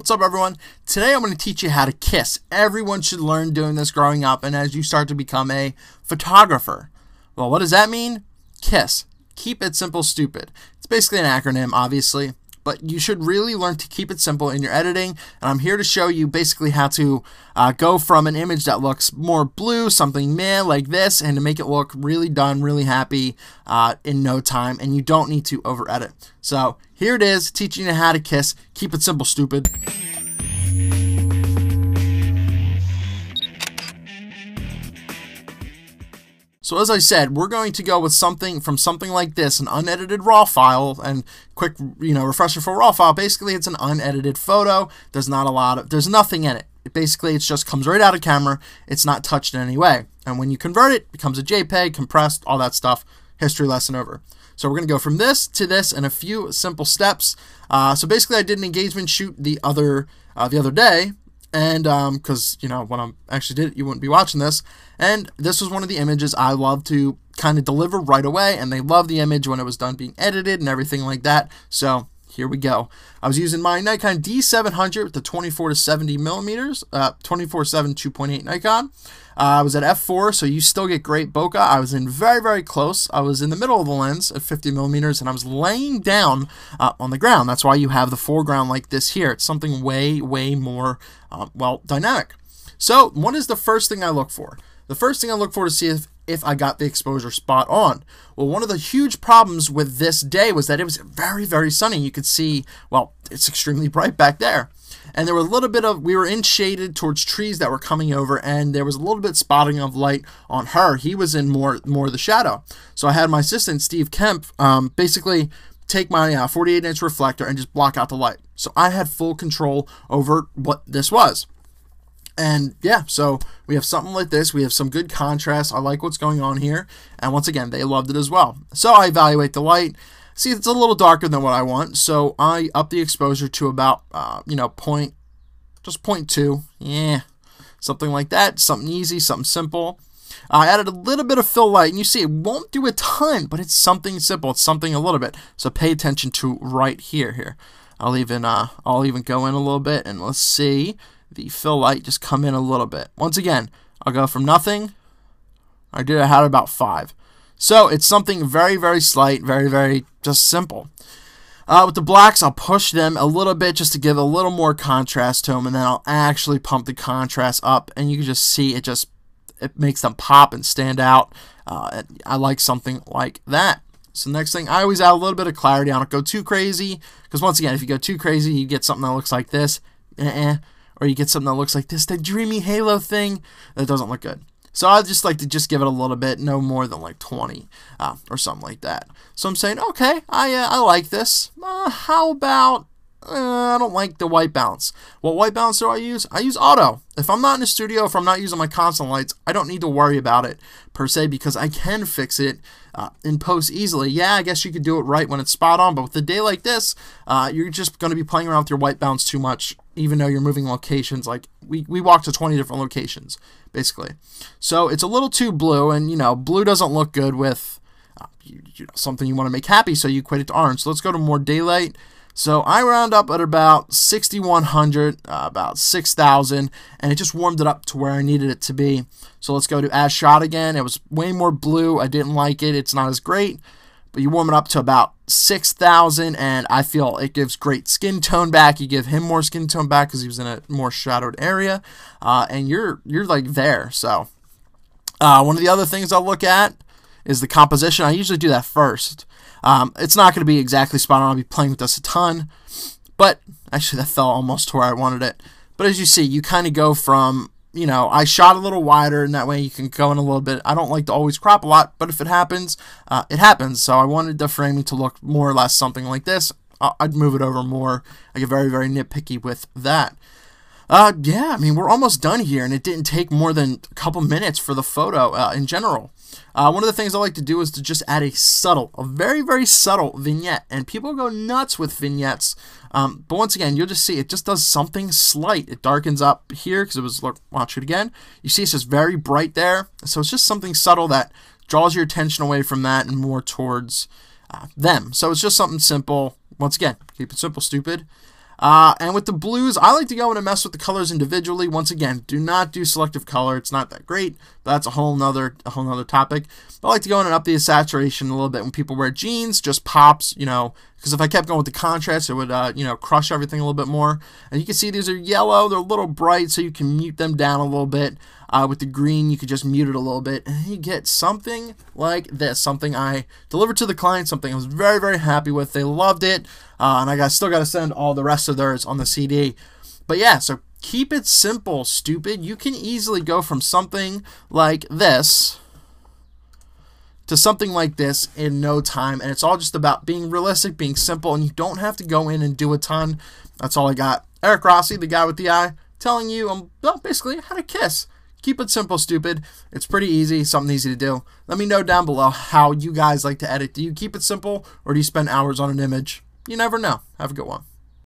What's up, everyone? Today I'm going to teach you how to kiss. Everyone should learn doing this growing up and as you start to become a photographer. Well, what does that mean? KISS. Keep it simple, stupid. It's basically an acronym, obviously, but you should really learn to keep it simple in your editing, and I'm here to show you basically how to go from an image that looks more blue, something meh like this, and to make it look really done, really happy in no time, and you don't need to over edit. So here it is, teaching you how to kiss. Keep it simple, stupid. So as I said, we're going to go with something like this, an unedited RAW file, and quick, refresher for RAW file. Basically, it's an unedited photo. There's nothing in it. Basically, it just comes right out of camera. It's not touched in any way. And when you convert it, it becomes a JPEG, compressed, all that stuff. History lesson over. So we're going to go from this to this in a few simple steps. So basically, I did an engagement shoot the other day. And because, when I actually did it, you wouldn't be watching this. And this was one of the images I love to kind of deliver right away. And they loved the image when it was done being edited and everything like that. So here we go. I was using my Nikon D700 with the 24-70 millimeters, 24-7 2.8 Nikon. I was at f4, so you still get great bokeh. I was in very, very close. I was in the middle of the lens at 50 millimeters, and I was laying down on the ground. That's why you have the foreground like this here. It's something way, way more, dynamic. So what is the first thing I look for? The first thing I look for to see if I got the exposure spot on. Well, one of the huge problems with this day was that it was very, very sunny. You could see, well, it's extremely bright back there. And there were a little bit of, we were in shaded towards trees that were coming over, and there was a little bit spotting of light on her. He was in more of the shadow. So I had my assistant, Steve Kemp, basically take my 48-inch reflector and just block out the light. So I had full control over what this was. And yeah, so we have something like this. We have some good contrast. I like what's going on here. And once again, they loved it as well. So I evaluate the light. See, it's a little darker than what I want. So I up the exposure to about, just 0.2. Yeah, something like that. Something easy, something simple. I added a little bit of fill light, and you see it won't do a ton, but it's something simple. It's something a little bit. So pay attention to right here. I'll even go in a little bit, and let's see the fill light just come in a little bit. Once again, I'll go from nothing. I had about 5. So it's something very, very slight, very, very just simple. With the blacks, I'll push them a little bit just to give a little more contrast to them, and then I'll actually pump the contrast up, and you can just see it makes them pop and stand out. I like something like that. So next thing, I always add a little bit of clarity. I don't go too crazy, because once again, if you go too crazy, you get something that looks like this, or you get something that looks like this, that dreamy halo thing, that doesn't look good. So I just like to give it a little bit, no more than like 20 or something like that. So I'm saying, okay, I like this. How about, I don't like the white balance. What white balance do I use? I use auto. If I'm not in the studio, if I'm not using my constant lights, I don't need to worry about it per se, because I can fix it in post easily. Yeah, I guess you could do it right when it's spot on, but with a day like this, you're just going to be playing around with your white balance too much, even though you're moving locations. Like we walked to 20 different locations, basically. So it's a little too blue, and blue doesn't look good with something you want to make happy, so you equate it to orange. So let's go to more daylight. So I round up at about 6,100, about 6,000, and it just warmed it up to where I needed it to be. So let's go to as shot again. It was way more blue. I didn't like it. It's not as great, but you warm it up to about 6,000, and I feel it gives great skin tone back. You give him more skin tone back because he was in a more shadowed area, and you're like there. So one of the other things I'll look at is the composition. I usually do that first. It's not going to be exactly spot on. I'll be playing with this a ton, but actually that fell almost to where I wanted it. But as you see, you kind of go from, I shot a little wider, and that way you can go in a little bit. I don't like to always crop a lot, but if it happens, it happens. So I wanted the framing to look more or less something like this. I'd move it over more. I get very, very nitpicky with that. Yeah, I mean, we're almost done here, and it didn't take more than a couple minutes for the photo in general. One of the things I like to do is to just add a very, very subtle vignette, and people go nuts with vignettes. But once again, you'll just see it just does something slight. It darkens up here because it was, look, watch it again. You see it's just very bright there. So it's just something subtle that draws your attention away from that and more towards them. So it's just something simple. Once again, keep it simple, stupid. And with the blues, I like to go in and mess with the colors individually. Once again, do not do selective color. It's not that great, but that's a whole nother topic. But I like to go in and up the saturation a little bit when people wear jeans. Just pops, you know, because if I kept going with the contrast, it would, you know, crush everything a little bit more. And you can see these are yellow. They're a little bright, so you can mute them down a little bit. With the green, you could just mute it a little bit, and you get something like this. Something I delivered to the client, something I was very, very happy with. They loved it, and I still got to send all the rest of theirs on the CD. But yeah, so keep it simple, stupid. You can easily go from something like this to something like this in no time, and it's all just about being realistic, being simple, and you don't have to go in and do a ton. That's all I got. Eric Rossi, the guy with the eye, telling you well, basically how to kiss. Keep it simple, stupid. It's pretty easy, something easy to do. Let me know down below how you guys like to edit. Do you keep it simple, or do you spend hours on an image? You never know. Have a good one.